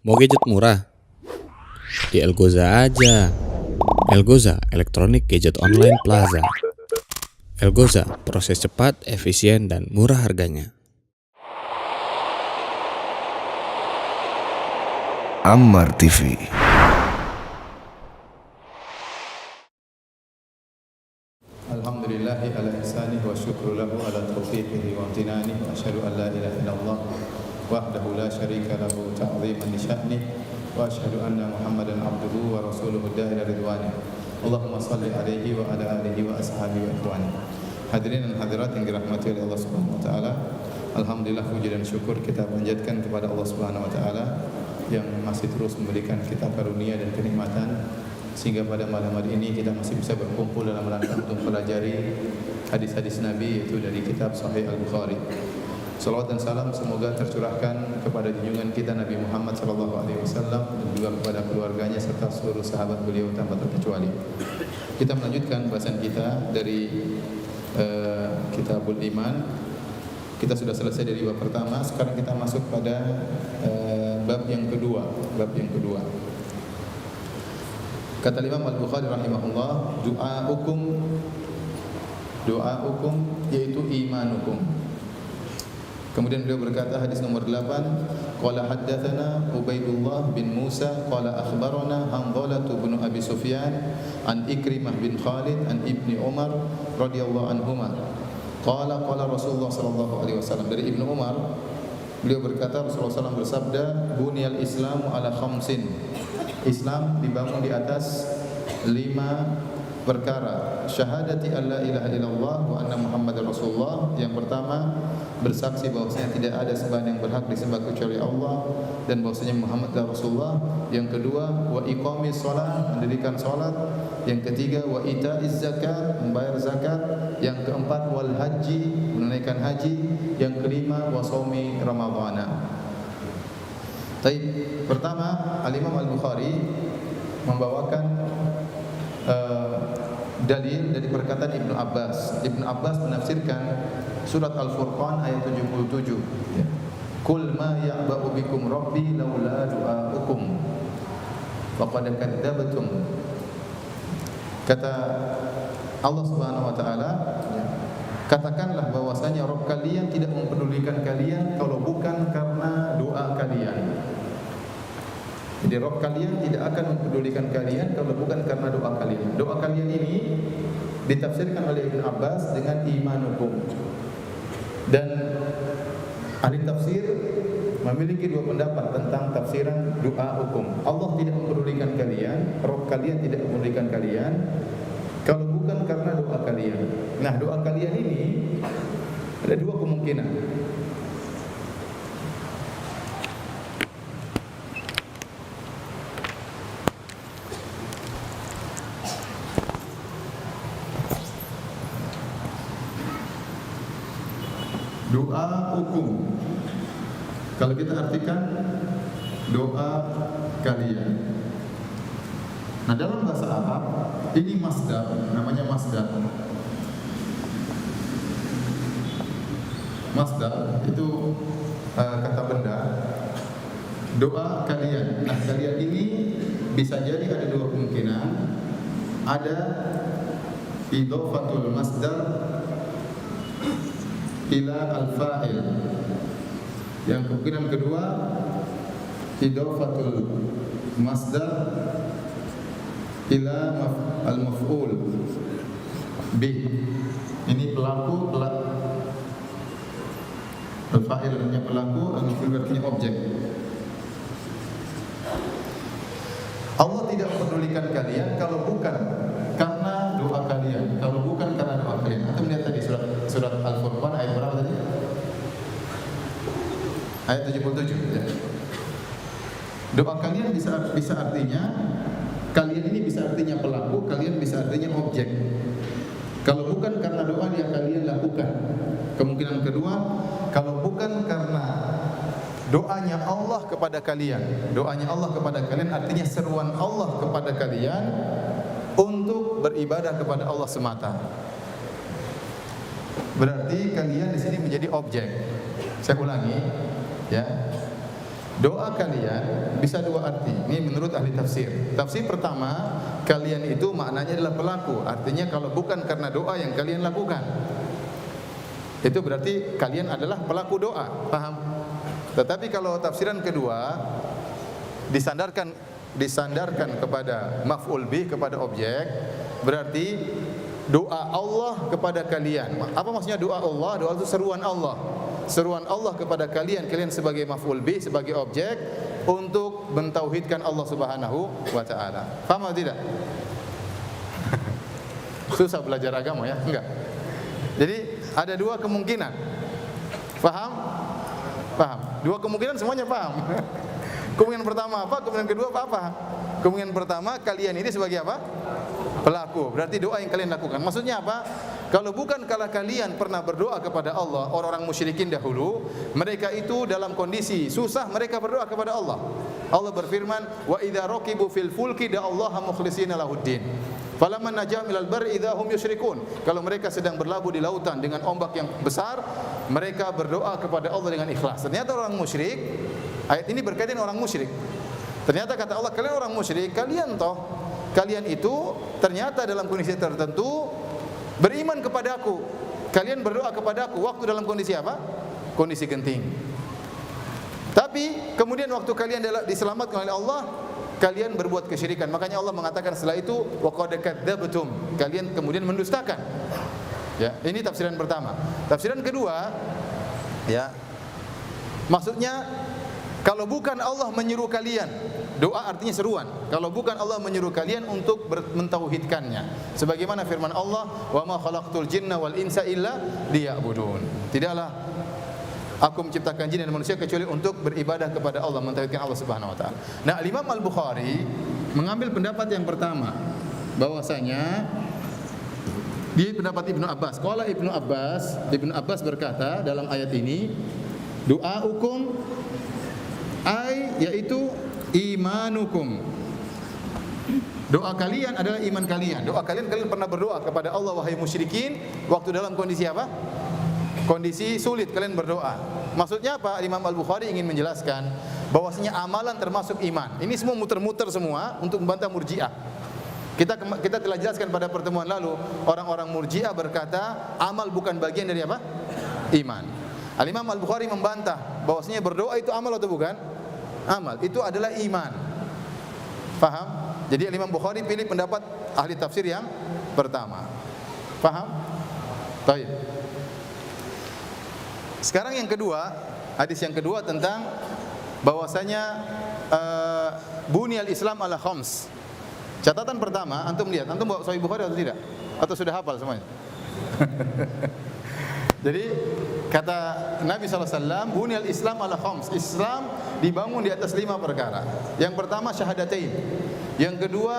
Mau gadget murah? Di Elgoza aja. Elgoza, Electronic Gadget Online Plaza. Elgoza, proses cepat, efisien, dan murah harganya. Ammar TV. Alhamdulillahi ala ihsanih wa syukru lahu ala taufiqihi wa amtinanih wa asyhadu an la ilaha illallah wahdahu la syarika lahu ta'ziman li sya'nih wa asyhadu anna Muhammadan abduhu wa rasuluhu dahila ridwanih. Allahumma salli alaihi wa ala alihi wa ashabihi wa ikhwanih. Hadirin dan hadirat yang dirahmati oleh Allah Subhanahu wa taala. Alhamdulillah, puji dan syukur kita panjatkan kepada Allah Subhanahu wa taala yang masih terus memberikan kita karunia dan kenikmatan sehingga pada malam hari ini kita masih bisa berkumpul dalam rangka untuk mempelajari hadis-hadis Nabi, yaitu dari kitab Sahih Al-Bukhari. Salawat dan salam semoga tercurahkan kepada junjungan kita Nabi Muhammad SAW dan juga kepada keluarganya serta seluruh sahabat beliau tanpa terkecuali. Kita melanjutkan bahasan kita dari Kitabul Iman. Kita sudah selesai dari bab pertama, sekarang kita masuk pada bab yang kedua. Kata Imam Al-Bukhari rahimahullah, doa'ukum yaitu imanukum. Kemudian beliau berkata, hadis nomor 8, qala haddatsana Ubaidullah bin Musa qala akhbarana Hanzalah bin Abi Sufyan an Ikrimah bin Khalid an Ibni Umar radhiyallahu anhuma qala Rasulullah sallallahu alaihi wasallam. Dari Ibnu Umar, beliau berkata, Rasulullah SAW bersabda, buniyal Islamu ala khamsin. Islam dibangun di atas 5 perkara. Syahadati alla ilaha illallah wa anna Muhammadar Rasulullah. Yang pertama, bersaksi bahwasanya tidak ada sembahan yang berhak disembah kecuali Allah dan bahwasanya Muhammad adalah Rasulullah. Yang kedua, wa iqamis shalah, mendirikan salat. Yang ketiga, wa itaiz zakat, membayar zakat. Yang keempat, wal haji, menunaikan haji. Yang kelima, wa shaumi ramadhana. Pertama, Al-Imam Al-Bukhari membawakan dalil dari perkataan Ibnu Abbas. Ibnu Abbas menafsirkan surat Al-Furqan ayat 77. Qul ma ya'ba'u bikum rabbi laula du'aukum faqad kadzdzabtum. Kata Allah Subhanahu wa taala, katakanlah bahwasanya Rabb kalian tidak mempedulikan kalian kalau bukan karena doa kalian. Jadi Rabb kalian tidak akan mempedulikan kalian kalau bukan karena doa kalian. Doa kalian ini ditafsirkan oleh Ibnu Abbas dengan imanukum. Dan ahli tafsir memiliki 2 pendapat tentang tafsiran doa hukum. Allah tidak mempedulikan kalian, Rabb kalian tidak mempedulikan kalian kalau bukan karena doa kalian. Nah, doa kalian ini ada 2 kemungkinan. Doa hukum, kalau kita artikan doa kalian. Nah, dalam bahasa Arab ini masdar, namanya masdar. Masdar itu kata benda. Doa kalian. Nah, kalian ini bisa jadi ada 2 kemungkinan. Ada idhofatul masdar ila al-fa'il. Yang kemungkinan kedua, idhofatul masdar ila al-maf'ul bih. Ini pelaku, al-fa'il artinya pelaku, al-maf'ul artinya objek. Allah tidak mempedulikan kalian kalau bukan karena doa kalian, kalau bukan karena doa kalian. Anda melihat tadi surat Al-Furqan ayat berapa tadi? Ayat 77 ya. Doa kalian bisa artinya, kalian ini bisa artinya pelaku, kalian bisa artinya objek. Kalau bukan karena doa yang kalian lakukan. Kemungkinan kedua, kalau bukan karena doanya Allah kepada kalian. Doanya Allah kepada kalian artinya seruan Allah kepada kalian untuk beribadah kepada Allah semata. Berarti kalian di sini menjadi objek. Saya ulangi, ya. Doa kalian bisa dua arti. Ini menurut ahli tafsir. Tafsir pertama, kalian itu maknanya adalah pelaku. Artinya kalau bukan karena doa yang kalian lakukan, itu berarti kalian adalah pelaku doa. Paham? Tetapi kalau tafsiran kedua disandarkan kepada maf'ul bih, kepada objek, berarti doa Allah kepada kalian. Apa maksudnya doa Allah? Doa itu seruan Allah. Seruan Allah kepada kalian, kalian sebagai maf'ul bih, sebagai objek untuk mentauhidkan Allah Subhanahu wa taala. Paham atau tidak? Susah belajar agama ya? Enggak. Jadi ada dua kemungkinan. Paham? Paham. Dua kemungkinan semuanya paham. Kemungkinan pertama apa? Kemungkinan kedua apa? Kemungkinan pertama, kalian ini sebagai apa? Pelaku. Berarti doa yang kalian lakukan. Maksudnya apa? Kalau bukan kalau kalian pernah berdoa kepada Allah, orang-orang musyrikin dahulu, mereka itu dalam kondisi susah, mereka berdoa kepada Allah. Allah berfirman, "Wa idza raqibu fil fulki da'allaha mukhlishina lahuddin. Falamma najahum ilal barri idza hum yusyrikun." Kalau mereka sedang berlabuh di lautan dengan ombak yang besar, mereka berdoa kepada Allah dengan ikhlas. Ternyata orang musyrik, ayat ini berkaitan dengan orang musyrik. Ternyata kata Allah, kalian orang musyrik, kalian itu ternyata dalam kondisi tertentu beriman kepadaku. Kalian berdoa kepadaku waktu dalam kondisi apa? Kondisi genting. Tapi kemudian waktu kalian diselamatkan oleh Allah, kalian berbuat kesyirikan. Makanya Allah mengatakan setelah itu wa qad kadzabtum. Kalian kemudian mendustakan. Ya, ini tafsiran pertama. Tafsiran kedua, ya. Maksudnya kalau bukan Allah menyuruh kalian, doa artinya seruan. Kalau bukan Allah menyuruh kalian untuk mentauhidkannya. Sebagaimana firman Allah, "Wa ma khalaqtul jinna wal insa illa liya'budun." Tidaklah aku menciptakan jin dan manusia kecuali untuk beribadah kepada Allah, mentauhidkan Allah Subhanahu wa taala. Nah, Imam Al-Bukhari mengambil pendapat yang pertama, bahwasanya di pendapat Ibnu Abbas. Qala Ibnu Abbas berkata dalam ayat ini, doaukum yaitu imanukum. Doa kalian adalah iman kalian. Doa kalian pernah berdoa kepada Allah, wahai musyrikin, waktu dalam kondisi apa? Kondisi sulit kalian berdoa. Maksudnya apa? Imam Al-Bukhari ingin menjelaskan bahwasanya amalan termasuk iman. Ini semua muter-muter semua untuk membantah Murji'ah. Kita telah jelaskan pada pertemuan lalu, orang-orang Murji'ah berkata amal bukan bagian dari apa? Iman. Al-Imam Al-Bukhari membantah bahwasanya berdoa itu amal atau bukan? Amal. Itu adalah iman. Paham? Jadi Al-Imam Bukhari pilih pendapat ahli tafsir yang pertama. Paham? Baik. Sekarang yang kedua, hadis yang kedua tentang bahwasanya bunyal Islam ala khams. Catatan pertama, antum lihat, antum bawa Sahih Bukhari atau tidak? Atau sudah hafal semuanya? Jadi kata Nabi SAW, bunyal Islam ala khams. Islam dibangun di atas 5 perkara. Yang pertama syahadatain. Yang kedua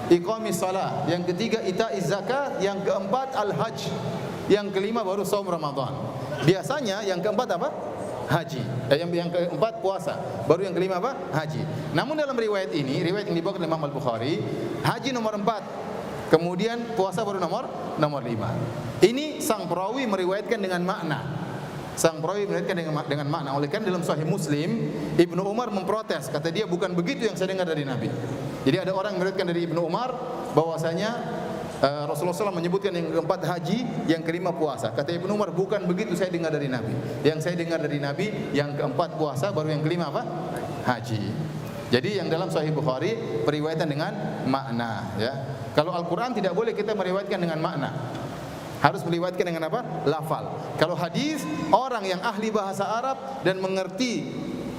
iqamis salah. Yang ketiga ita'iz zakat. Yang keempat al-hajj. Yang kelima baru shaum Ramadan. Biasanya yang keempat apa? Haji. Yang keempat puasa. Baru yang kelima apa? Haji. Namun dalam riwayat ini, riwayat yang dibawa oleh Imam Al-Bukhari, haji nomor 4. Kemudian puasa baru nomor 5. Ini sang perawi meriwayatkan dengan makna. Sang perawi meriwayatkan dengan makna. Oleh karena dalam Sahih Muslim, Ibnu Umar memprotes, kata dia bukan begitu yang saya dengar dari Nabi. Jadi ada orang yang meriwayatkan dari Ibnu Umar bahwasanya Rasulullah SAW menyebutkan yang keempat haji, yang kelima puasa. Kata Ibnu Umar, bukan begitu saya dengar dari Nabi. Yang saya dengar dari Nabi, yang keempat puasa, baru yang kelima apa? Haji. Jadi yang dalam Sahih Bukhari periwayatan dengan makna, ya. Kalau Al-Quran tidak boleh kita meriwayatkan dengan makna. Harus meriwayatkan dengan apa? Lafal. Kalau hadis, orang yang ahli bahasa Arab dan mengerti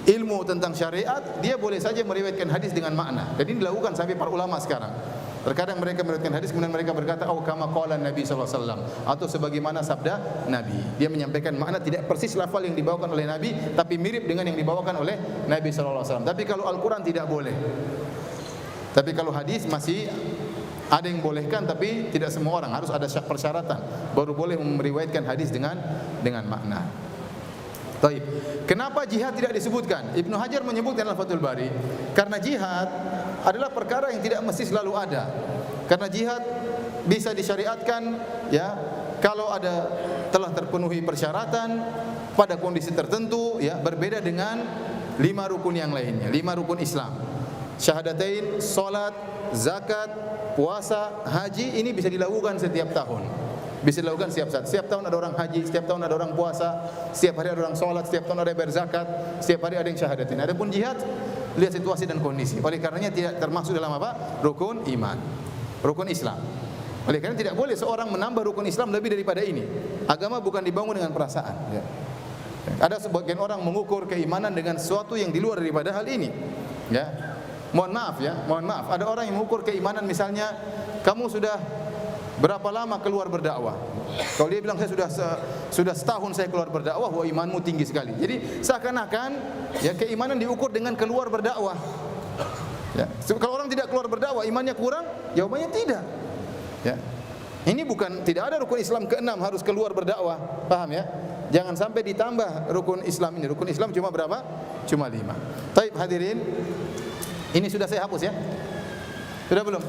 ilmu tentang syariat, dia boleh saja meriwayatkan hadis dengan makna. Dan ini dilakukan sampai para ulama sekarang. Terkadang mereka meriwayatkan hadis, kemudian mereka berkata, "Oh kama qala Nabi sallallahu alaihi wasallam," atau sebagaimana sabda Nabi. Dia menyampaikan makna tidak persis lafal yang dibawakan oleh Nabi, tapi mirip dengan yang dibawakan oleh Nabi sallallahu alaihi wasallam. Tapi kalau Al-Quran tidak boleh. Tapi kalau hadis masih ada yang bolehkan, tapi tidak semua orang, harus ada persyaratan baru boleh meriwayatkan hadis dengan makna. Baik. Kenapa jihad tidak disebutkan? Ibnu Hajar menyebutkan dalam Fathul Bari, karena jihad adalah perkara yang tidak mesti selalu ada. Karena jihad bisa disyariatkan, ya, kalau telah terpenuhi persyaratan pada kondisi tertentu, ya, berbeda dengan 5 rukun yang lainnya, 5 rukun Islam. Syahadatain, salat, zakat, puasa, haji ini bisa dilakukan setiap tahun. Bisa dilakukan setiap saat. Setiap tahun ada orang haji, setiap tahun ada orang puasa, setiap hari ada orang salat, setiap tahun ada yang berzakat, setiap hari ada yang syahadatain. Adapun jihad, lihat situasi dan kondisi. Oleh karenanya tidak termasuk dalam apa? Rukun iman, rukun Islam. Oleh karena tidak boleh seorang menambah rukun Islam lebih daripada ini. Agama bukan dibangun dengan perasaan. Ya. Ada sebagian orang mengukur keimanan dengan sesuatu yang di luar daripada hal ini. Ya. Mohon maaf. Ada orang yang mengukur keimanan misalnya, kamu sudah berapa lama keluar berdakwah? Kalau dia bilang saya sudah setahun saya keluar berdakwah, wah imanmu tinggi sekali. Jadi seakan-akan ya keimanan diukur dengan keluar berdakwah. Ya. Kalau orang tidak keluar berdakwah, imannya kurang? Jawabannya tidak. Ya. Ini bukan, tidak ada rukun Islam ke-6 harus keluar berdakwah. Paham ya? Jangan sampai ditambah rukun Islam ini. Rukun Islam cuma berapa? Cuma 5. Taib hadirin, ini sudah saya hapus ya? Sudah belum?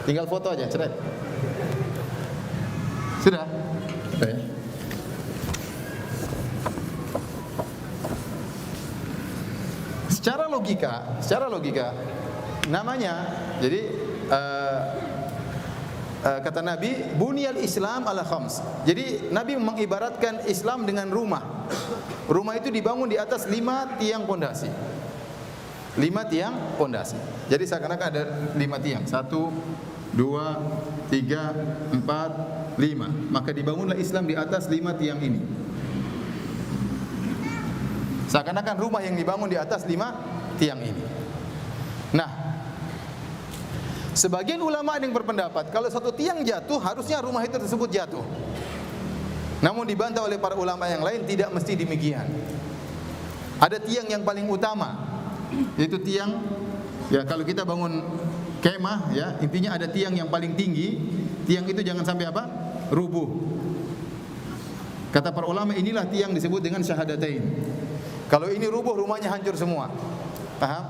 Tinggal foto aja, cerai. Sudah? Sudah ya? Secara logika namanya, jadi kata Nabi, bunyal Islam ala khams. Jadi Nabi mengibaratkan Islam dengan rumah. Rumah itu dibangun di atas 5 tiang pondasi. 5 tiang pondasi. Jadi seakan-akan ada 5 tiang. 1, 2, 3, 4, 5. Maka dibangunlah Islam di atas 5 tiang ini. Seakan-akan rumah yang dibangun di atas 5 tiang ini. Nah, sebagian ulama yang berpendapat kalau satu tiang jatuh harusnya rumah itu tersebut jatuh. Namun dibantah oleh para ulama yang lain, tidak mesti demikian. Ada tiang yang paling utama, yaitu tiang, ya kalau kita bangun kemah ya, intinya ada tiang yang paling tinggi. Tiang itu jangan sampai apa? Rubuh. Kata para ulama, inilah tiang disebut dengan syahadatain. Kalau ini rubuh rumahnya hancur semua. Paham?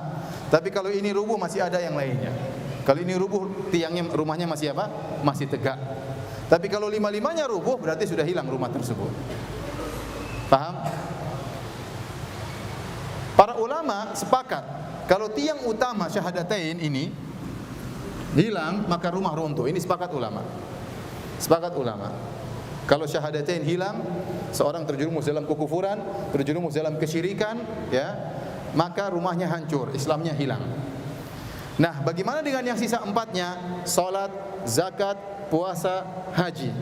Tapi kalau ini rubuh masih ada yang lainnya. Kalau ini rubuh, tiangnya rumahnya masih apa? Masih tegak. Tapi kalau 5-5-nya rubuh, berarti sudah hilang rumah tersebut. Paham? Para ulama sepakat kalau tiang utama syahadatain ini hilang, maka rumah runtuh. Ini sepakat ulama. Sepakat ulama. Kalau syahadatain hilang, seorang terjerumus dalam kekufuran, terjerumus dalam kesyirikan, ya, maka rumahnya hancur, Islamnya hilang. Nah, bagaimana dengan yang sisa 4-nya? Salat, zakat, puasa, haji.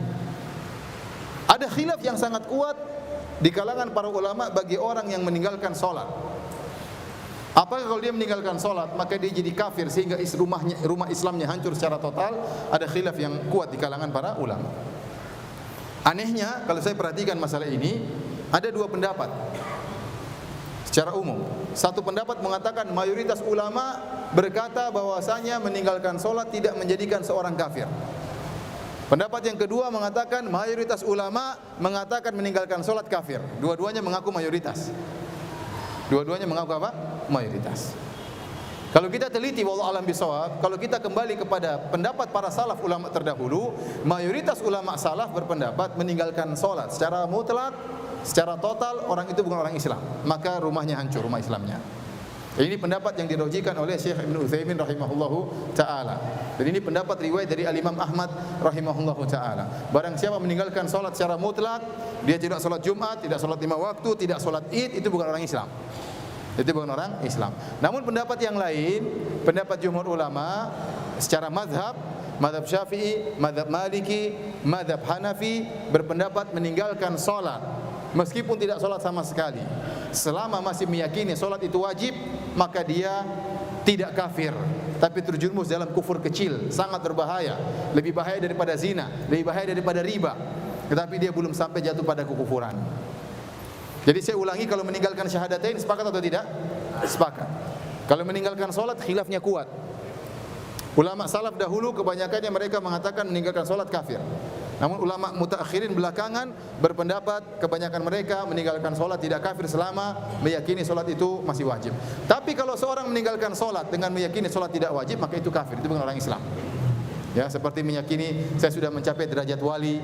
Ada khilaf yang sangat kuat di kalangan para ulama bagi orang yang meninggalkan salat. Apakah kalau dia meninggalkan salat maka dia jadi kafir sehingga rumah Islamnya hancur secara total? Ada khilaf yang kuat di kalangan para ulama. Anehnya kalau saya perhatikan masalah ini, ada 2 pendapat secara umum. Satu pendapat mengatakan mayoritas ulama berkata bahwasanya meninggalkan salat tidak menjadikan seorang kafir. Pendapat yang kedua mengatakan mayoritas ulama mengatakan meninggalkan salat kafir. Dua-duanya mengaku mayoritas. Dua-duanya mengaku apa? Mayoritas. Kalau kita teliti wallahu alam bisawab, kalau kita kembali kepada pendapat para salaf ulama terdahulu, mayoritas ulama salaf berpendapat meninggalkan salat secara mutlak, secara total orang itu bukan orang Islam, maka rumahnya hancur, rumah Islamnya. Ini pendapat yang dirojikan oleh Syekh Ibnu Utsaimin rahimahullahu taala. Dan ini pendapat riwayat dari Al-Imam Ahmad rahimahullahu taala. Barang siapa meninggalkan salat secara mutlak, dia tidak salat Jumat, tidak salat 5 waktu, tidak salat Id, itu bukan orang Islam. Itu bukan orang Islam. Namun pendapat yang lain, pendapat jumhur ulama secara mazhab Syafi'i, mazhab Maliki, mazhab Hanafi berpendapat meninggalkan salat meskipun tidak salat sama sekali, selama masih meyakini salat itu wajib, maka dia tidak kafir, tapi terjerumus dalam kufur kecil, sangat berbahaya, lebih bahaya daripada zina, lebih bahaya daripada riba, tetapi dia belum sampai jatuh pada kekufuran. Jadi saya ulangi, kalau meninggalkan syahadatain sepakat atau tidak? Sepakat. Kalau meninggalkan salat khilafnya kuat. Ulama salaf dahulu kebanyakannya mereka mengatakan meninggalkan salat kafir. Namun ulama mutaakhirin belakangan berpendapat kebanyakan mereka meninggalkan salat tidak kafir selama meyakini salat itu masih wajib. Tapi kalau seorang meninggalkan salat dengan meyakini salat tidak wajib, maka itu kafir, itu bukan orang Islam. Ya, seperti meyakini saya sudah mencapai derajat wali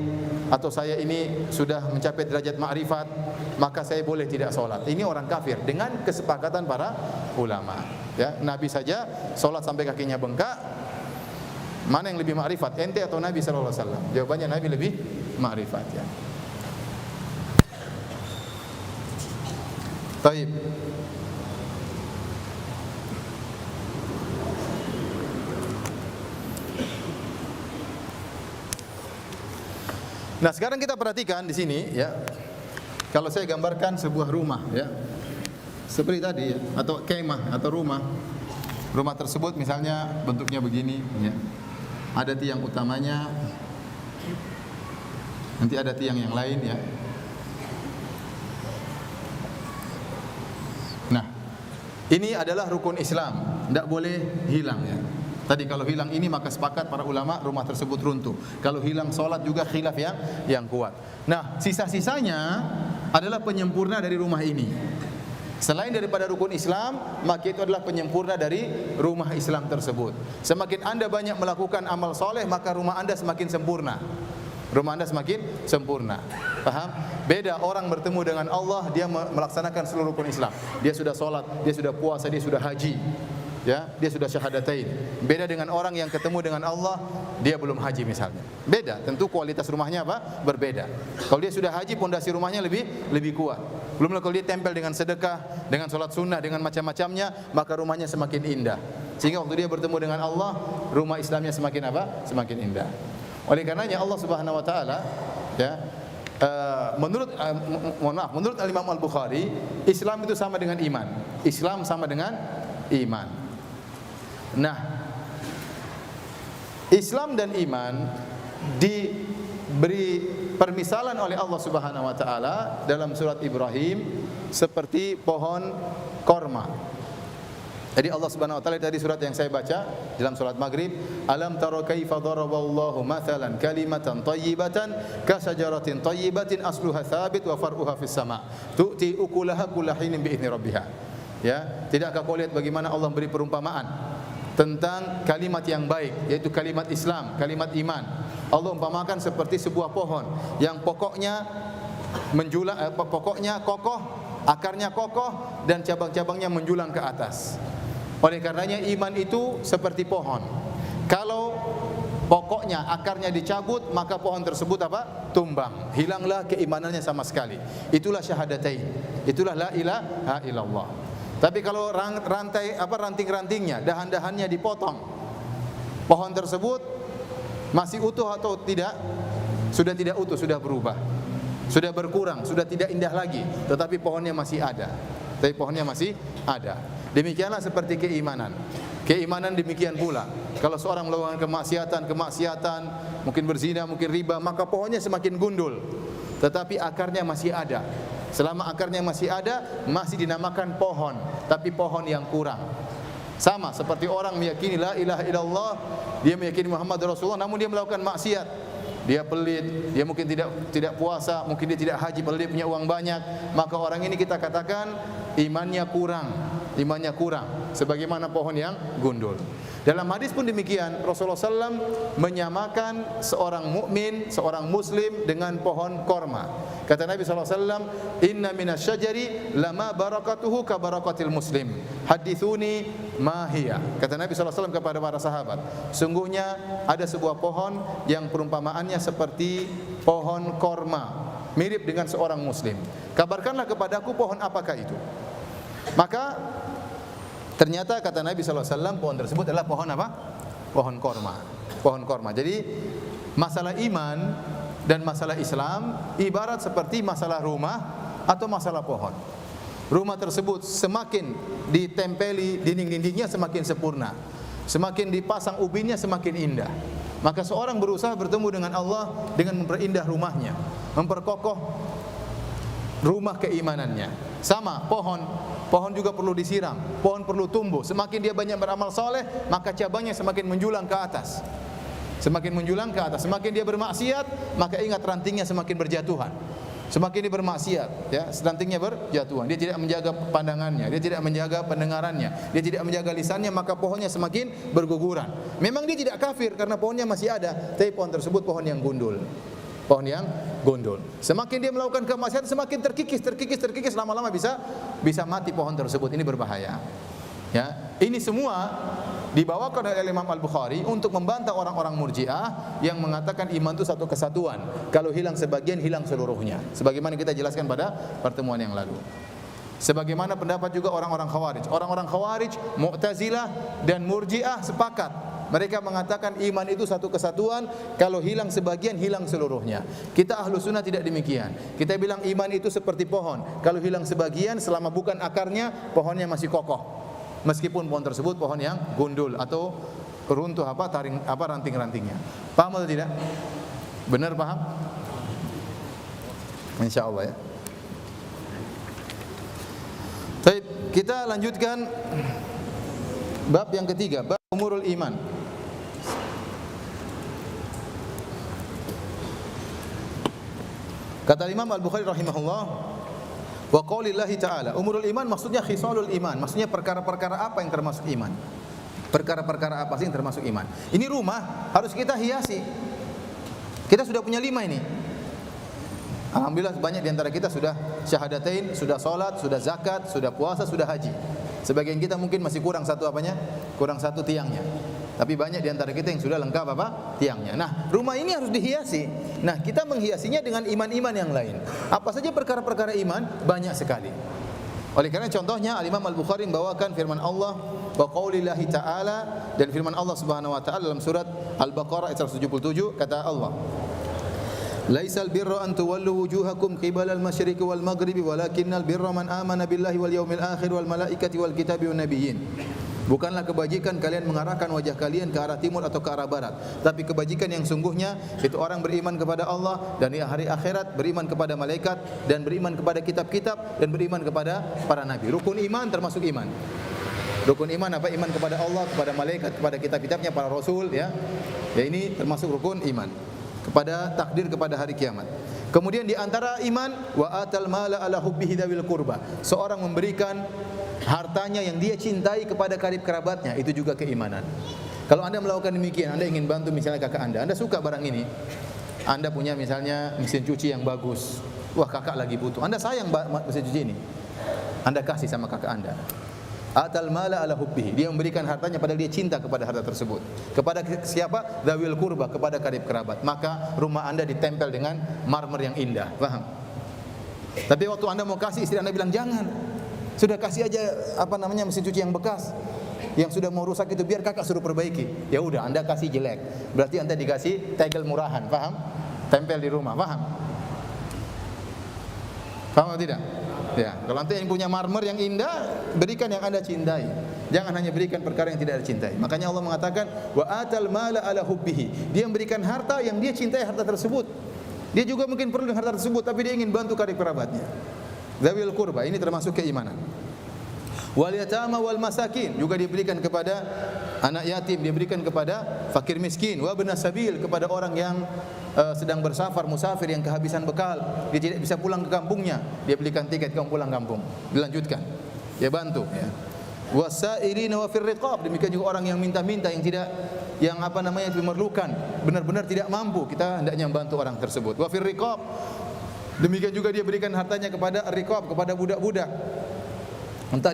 atau saya ini sudah mencapai derajat ma'rifat, maka saya boleh tidak sholat. Ini orang kafir dengan kesepakatan para ulama. Ya, Nabi saja sholat sampai kakinya bengkak. Mana yang lebih ma'rifat, ente atau Nabi sallallahu alaihi wasallam? Jawabannya Nabi lebih ma'rifat, ya. Baik. Nah, sekarang kita perhatikan di sini, ya. Kalau saya gambarkan sebuah rumah, ya. Seperti tadi, ya, atau kemah atau rumah. Rumah tersebut misalnya bentuknya begini, ya. Ada tiang utamanya. Nanti ada tiang yang lain, ya. Nah, ini adalah rukun Islam, tidak boleh hilang, ya. Tadi kalau hilang ini maka sepakat para ulama rumah tersebut runtuh. Kalau hilang sholat juga khilaf yang kuat. Nah, sisa-sisanya adalah penyempurna dari rumah ini. Selain daripada rukun Islam, maka itu adalah penyempurna dari rumah Islam tersebut. Semakin Anda banyak melakukan amal soleh, maka rumah Anda semakin sempurna. Rumah Anda semakin sempurna. Paham? Beda orang bertemu dengan Allah, dia melaksanakan seluruh rukun Islam. Dia sudah sholat, dia sudah puasa, dia sudah haji. Ya, dia sudah syahadatain. Beda dengan orang yang ketemu dengan Allah, dia belum haji misalnya. Beda, tentu kualitas rumahnya apa? Berbeda. Kalau dia sudah haji, pondasi rumahnya lebih kuat. Belum lagi kalau dia tempel dengan sedekah, dengan sholat sunnah, dengan macam-macamnya, maka rumahnya semakin indah. Sehingga waktu dia bertemu dengan Allah, rumah Islamnya semakin apa? Semakin indah. Oleh karenanya Allah Subhanahu wa taala, ya, menurut Imam Al-Bukhari, Islam itu sama dengan iman. Islam sama dengan iman. Nah, Islam dan iman diberi permisalan oleh Allah Subhanahu wa taala dalam surat Ibrahim seperti pohon korma. Jadi Allah Subhanahu wa taala tadi surat yang saya baca dalam surat Maghrib, alam tara kaifa daraballahu mathalan kalimatan thayyibatan kasajaratin thayyibatin asluha tsabit wa far'uha fis sama' tu'ti ukulaha kullahinin bi idzni rabbiha. Ya, tidakkah kau lihat bagaimana Allah beri perumpamaan tentang kalimat yang baik, yaitu kalimat Islam, kalimat iman. Allah umpamakan seperti sebuah pohon yang pokoknya pokoknya kokoh, akarnya kokoh dan cabang-cabangnya menjulang ke atas. Oleh karenanya iman itu seperti pohon. Kalau pokoknya akarnya dicabut, maka pohon tersebut apa? Tumbang. Hilanglah keimanannya sama sekali. Itulah syahadatain. Itulah la ilaha illallah. Tapi kalau ranting-rantingnya, dahan-dahannya dipotong, pohon tersebut masih utuh atau tidak? Sudah tidak utuh, sudah berubah, sudah berkurang, sudah tidak indah lagi. Tetapi pohonnya masih ada. Demikianlah seperti keimanan. Keimanan demikian pula. Kalau seorang melakukan kemaksiatan, mungkin berzina, mungkin riba, maka pohonnya semakin gundul. Tetapi akarnya masih ada. Selama akarnya masih ada, masih dinamakan pohon, tapi pohon yang kurang. Sama seperti orang meyakini la ilaha illallah, dia meyakini Muhammad Rasulullah, namun dia melakukan maksiat. Dia pelit, dia mungkin tidak puasa, mungkin dia tidak haji, padahal dia punya uang banyak. Maka orang ini kita katakan imannya kurang, sebagaimana pohon yang gundul. Dalam hadis pun demikian, Rasulullah SAW menyamakan seorang mukmin, seorang muslim dengan pohon korma. Kata Nabi SAW, inna minasyajari lama barakatuhu ka barakatil muslim. Hadithuni ma hiya. Kata Nabi SAW kepada para sahabat, sungguhnya ada sebuah pohon yang perumpamaannya seperti pohon korma, mirip dengan seorang muslim. Kabarkanlah kepadaku pohon apakah itu. Maka ternyata kata Nabi SAW, pohon tersebut adalah pohon apa? Pohon korma. Pohon korma. Jadi masalah iman dan masalah Islam ibarat seperti masalah rumah atau masalah pohon. Rumah tersebut semakin ditempeli dinding-dindingnya semakin sempurna, semakin dipasang ubinnya semakin indah. Maka seorang berusaha bertemu dengan Allah dengan memperindah rumahnya, memperkokoh rumah keimanannya. Sama pohon juga perlu disiram, pohon perlu tumbuh. Semakin dia banyak beramal soleh, maka cabangnya semakin menjulang ke atas. Semakin menjulang ke atas. Semakin dia bermaksiat, maka ingat rantingnya semakin berjatuhan. Semakin dia bermaksiat, ya, rantingnya berjatuhan. Dia tidak menjaga pandangannya, dia tidak menjaga pendengarannya, dia tidak menjaga lisannya, maka pohonnya semakin berguguran. Memang dia tidak kafir karena pohonnya masih ada, tapi pohon tersebut pohon yang gundul. Pohon yang gondol. Semakin dia melakukan kemaksiatan, semakin terkikis, lama-lama bisa mati pohon tersebut. Ini berbahaya. Ya, ini semua dibawakan oleh Imam Al-Bukhari untuk membantah orang-orang Murji'ah yang mengatakan iman itu satu kesatuan. Kalau hilang sebagian, hilang seluruhnya. Sebagaimana kita jelaskan pada pertemuan yang lalu. Sebagaimana pendapat juga orang-orang Khawarij. Orang-orang Khawarij, Mu'tazilah dan Murji'ah sepakat. Mereka mengatakan iman itu satu kesatuan, kalau hilang sebagian, hilang seluruhnya. Kita ahlu sunnah tidak demikian. Kita bilang iman itu seperti pohon. Kalau hilang sebagian, selama bukan akarnya, pohonnya masih kokoh. Meskipun pohon tersebut pohon yang gundul atau runtuh ranting-rantingnya. Paham atau tidak? Benar paham? Insyaallah ya. Baik, kita lanjutkan bab yang ketiga, bab umurul iman. Kata Imam Al-Bukhari rahimahullah, wa qaulillahi ta'ala, umurul iman maksudnya khisalul iman, maksudnya perkara-perkara apa yang termasuk iman. Perkara-perkara apa sih yang termasuk iman? Ini rumah harus kita hiasi. Kita sudah punya 5 ini. Alhamdulillah banyak di antara kita sudah syahadatain, sudah salat, sudah zakat, sudah puasa, sudah haji. Sebagian kita mungkin masih kurang satu apanya? Kurang satu tiangnya. Tapi banyak di antara kita yang sudah lengkap tiangnya. Nah, rumah ini harus dihiasi. Nah, kita menghiasinya dengan iman-iman yang lain. Apa saja perkara-perkara iman? Banyak sekali. Oleh karena contohnya Al-Imam Al-Bukhari membawakan firman Allah wa qaulillahi ta'ala, dan firman Allah Subhanahu wa taala dalam surat Al-Baqarah ayat 177, kata Allah, laisal birra an tuwallu wujuhakum qibalal masyriqi wal maghribi walakinnal birra man amana billahi wal yawmil akhir wal malaikati wal kitabi wan nabiyyin. Bukanlah kebajikan kalian mengarahkan wajah kalian ke arah timur atau ke arah barat, tapi kebajikan yang sungguhnya itu orang beriman kepada Allah dan di hari akhirat, beriman kepada malaikat dan beriman kepada kitab-kitab dan beriman kepada para nabi. Rukun iman termasuk iman. Rukun iman apa? Iman kepada Allah, kepada malaikat, kepada kitab-kitabnya, para rasul, ya. Ya, ini termasuk rukun iman. Kepada takdir, kepada hari kiamat. Kemudian di antara iman, wa atal mala ala hubbihi dzawil qurba. Seorang memberikan hartanya yang dia cintai kepada karib kerabatnya, itu juga keimanan. Kalau Anda melakukan demikian, Anda ingin bantu misalnya kakak Anda suka barang ini. Anda punya misalnya mesin cuci yang bagus. Wah, kakak lagi butuh. Anda sayang mesin cuci ini. Anda kasih sama kakak Anda. Atal mala ala hubbihi. Dia memberikan hartanya padahal dia cinta kepada harta tersebut. Kepada siapa? Dzawil qurba, kepada karib kerabat. Maka rumah Anda ditempel dengan marmer yang indah. Paham? Tapi waktu Anda mau kasih, istri Anda bilang jangan. Sudah kasih aja mesin cuci yang bekas, yang sudah mau rusak itu biar kakak suruh perbaiki. Ya udah, Anda kasih jelek. Berarti Anda dikasih tegel murahan, paham? Tempel di rumah, paham? Paham atau tidak? Ya, kalau Anda yang punya marmer yang indah, berikan yang Anda cintai. Jangan hanya berikan perkara yang tidak dicintai. Makanya Allah mengatakan wa atal mala ala hubbihi. Dia memberikan harta yang dia cintai harta tersebut. Dia juga mungkin perlu dengan harta tersebut, tapi dia ingin bantu karib kerabatnya. Dzawil qurba, ini termasuk keimanan. Wal yatama wal masakin, juga diberikan kepada anak yatim, diberikan kepada fakir miskin. Wa ibnas sabil, kepada orang yang sedang bersafar, musafir yang kehabisan bekal, dia tidak bisa pulang ke kampungnya, dia belikan tiket kamu pulang kampung. Dilanjutkan, dia bantu, ya. Wasairina wa fir riqab, demikian juga orang yang minta-minta, yang memerlukan, benar-benar tidak mampu, kita hendaknya membantu orang tersebut. Wa fir riqab, demikian juga dia berikan hartanya kepada riqab, kepada budak-budak. Entah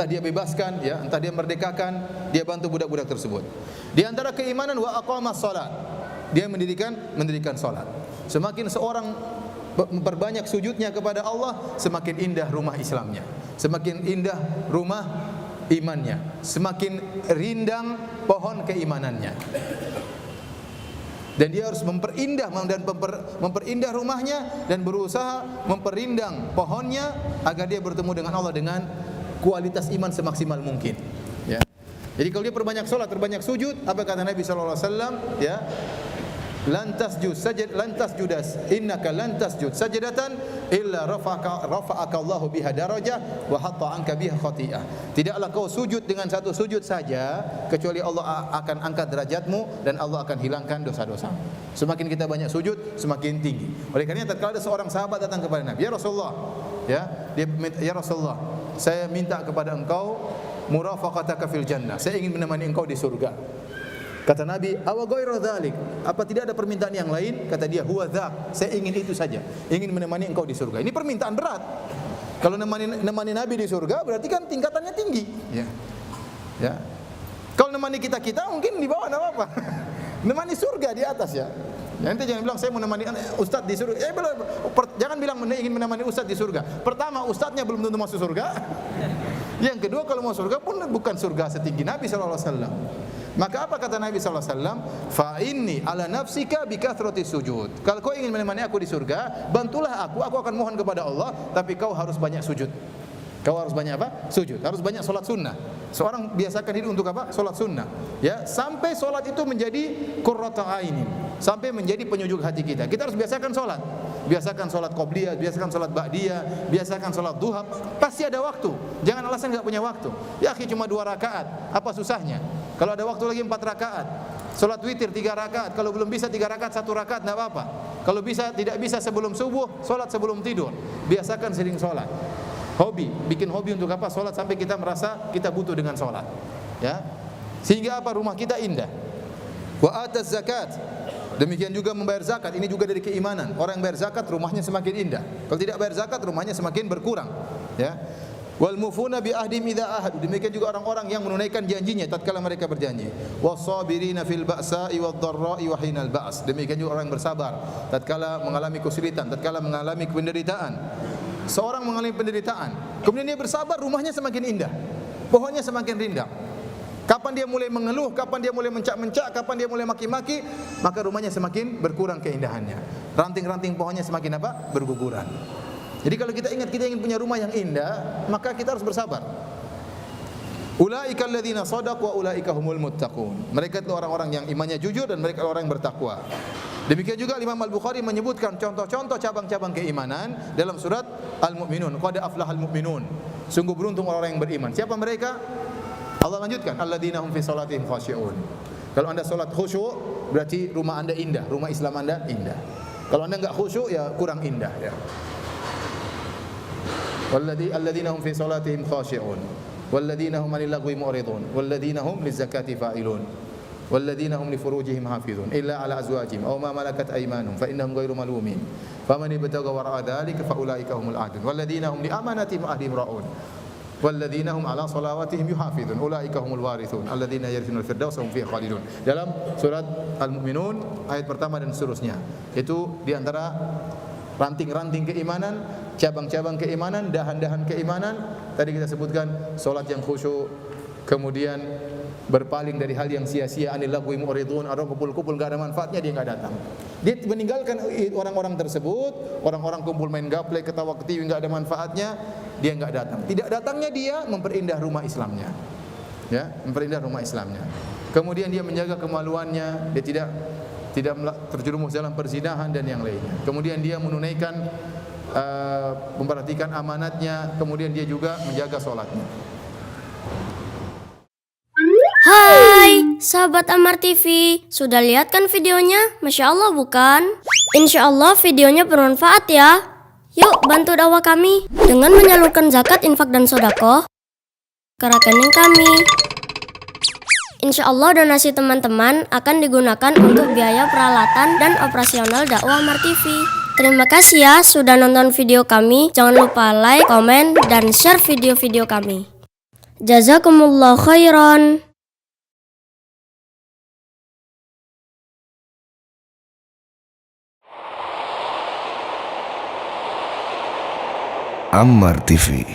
dia bebaskan, ya, entah dia merdekakan, dia bantu budak-budak tersebut. Di antara keimanan wa aqamas shalah, dia mendirikan salat. Semakin seorang memperbanyak sujudnya kepada Allah, semakin indah rumah Islamnya, semakin indah rumah imannya, semakin rindang pohon keimanannya. Dan dia harus memperindah rumahnya dan berusaha memperindang pohonnya agar dia bertemu dengan Allah dengan kualitas iman semaksimal mungkin. Ya. Jadi kalau dia perbanyak salat, perbanyak sujud, apa kata Nabi sallallahu alaihi wasallam? Ya. Lantas judas innaka lantas jud sajadatan illa rafa'aka Allahu biha darajah wa hatta anka biha khati'ah. Tidaklah kau sujud dengan satu sujud saja kecuali Allah akan angkat derajatmu dan Allah akan hilangkan dosa-dosa. Semakin kita banyak sujud, semakin tinggi. Oleh karena tatkala ada seorang sahabat datang kepada Nabi, "Ya Rasulullah, dia minta, ya Rasulullah, saya minta kepada engkau murafaqataka fil jannah. Saya ingin menemani engkau di surga." Kata Nabi, "Awa ghairu dzalik?" Apa tidak ada permintaan yang lain? Kata dia, "Huwa dzak." Saya ingin itu saja. Ingin menemani engkau di surga. Ini permintaan berat. Kalau nemani Nabi di surga berarti kan tingkatannya tinggi, ya. Kalau nemani kita mungkin di bawah enggak apa-apa. Nemani surga di atas ya. Nanti jangan bilang saya mau menemani ustaz di surga. Jangan bilang ingin menemani ustaz di surga. Pertama, ustaznya belum tentu masuk surga. Yang kedua, kalau mau surga pun bukan surga setinggi Nabi sallallahu alaihi wasallam. Maka apa kata Nabi sallallahu alaihi wasallam? Fa inni ala nafsika bi kathrati sujud. Kalau kau ingin menemani aku di surga, bantulah aku akan mohon kepada Allah, tapi kau harus banyak sujud. Kau harus banyak apa? Sujud. Harus banyak salat sunnah. Seorang biasakan diri untuk apa? Salat sunnah. Ya, sampai salat itu menjadi qurratu ainin, sampai menjadi penyujuk hati kita. Kita harus biasakan salat. Biasakan salat qobliyah, biasakan salat ba'diyah, biasakan salat duha. Pasti ada waktu. Jangan alasan enggak punya waktu. Ya akhi, cuma 2 rakaat. Apa susahnya? Kalau ada waktu lagi 4 rakaat. Salat witir 3 rakaat. Kalau belum bisa 3 rakaat, 1 rakaat enggak apa-apa. Kalau tidak bisa sebelum subuh, salat sebelum tidur. Biasakan sering salat. Hobi, bikin hobi untuk apa? Salat sampai kita merasa kita butuh dengan salat. Ya. Sehingga apa? Rumah kita indah. Wa ataz zakat. Demikian juga membayar zakat, ini juga dari keimanan. Orang yang bayar zakat rumahnya semakin indah. Kalau tidak bayar zakat rumahnya semakin berkurang. Ya. Wal mufuna bi ahdim idza ahadu. Demikian juga orang-orang yang menunaikan janjinya tatkala mereka berjanji. Wasabirina fil ba'sa'i wad-dharra'i wa hinal ba's. Demikian juga orang yang bersabar tatkala mengalami kesulitan, tatkala mengalami penderitaan. Seorang mengalami penderitaan, kemudian dia bersabar, rumahnya semakin indah. Pohonnya semakin rindang. Kapan dia mulai mengeluh, kapan dia mulai mencak-mencak, kapan dia mulai maki-maki, maka rumahnya semakin berkurang keindahannya. Ranting-ranting pohonnya semakin apa? Berguguran. Jadi kalau kita ingin punya rumah yang indah, maka kita harus bersabar. Ulaika alladzina shadaqu wa ulaika humul muttaqun. Mereka itu orang-orang yang imannya jujur dan mereka orang yang bertakwa. Demikian juga Imam Al-Bukhari menyebutkan contoh-contoh cabang-cabang keimanan dalam surat Al-Mu'minun. Qad aflahal mu'minun. Sungguh beruntung orang-orang yang beriman. Siapa mereka? Allah lanjutkan, alladzina hum fi salatihim khashi'un. Kalau Anda salat khusyuk, berarti rumah Anda indah, rumah Islam Anda indah. Kalau Anda enggak khusyuk, ya kurang indah ya. Alladzina hum fi salatihim khashi'un. Walladzina hum 'anil lagwi mu'ridun. Walladzina hum lizakati fa'ilun. والذين هم لفروجهم حافظون إلا على أزواجهم أو ما ملكت أيمانهم فإنهم غير ملومين فمن ابتغى وراء ذلك فأولئك هم العادون والذين هم لأماناتهم وعهدهم راعون والذين هم على صلواتهم يحافظون أولئك هم الوارثون الذين يرثون الفردوس هم فيها خالدون. Dalam surat Al-Mu'minun ayat pertama dan seterusnya. Itu di antara ranting-ranting keimanan, cabang-cabang keimanan, dahan-dahan keimanan. Tadi kita sebutkan salat yang khusyuk, kemudian berpaling dari hal yang sia-sia, anil lagwi mu'ridun, orang kumpul-kumpul enggak ada manfaatnya, dia enggak datang. Dia meninggalkan orang-orang tersebut, orang-orang kumpul main gaplek, ketawa ketiwi enggak ada manfaatnya, dia enggak datang. Tidak datangnya dia memperindah rumah Islamnya. Ya, memperindah rumah Islamnya. Kemudian dia menjaga kemaluannya, dia tidak terjerumus dalam perzinahan dan yang lainnya. Kemudian dia menunaikan memperhatikan amanatnya, kemudian dia juga menjaga salatnya. Hai, sahabat Ammar TV, sudah lihat kan videonya? Masya Allah bukan? Insya Allah videonya bermanfaat ya. Yuk bantu dakwah kami dengan menyalurkan zakat, infak, dan sodako ke rekening kami. Insya Allah donasi teman-teman akan digunakan untuk biaya peralatan dan operasional dakwah Ammar TV. Terima kasih ya sudah nonton video kami. Jangan lupa like, komen, dan share video-video kami. Jazakumullah khairan. Ammar TV.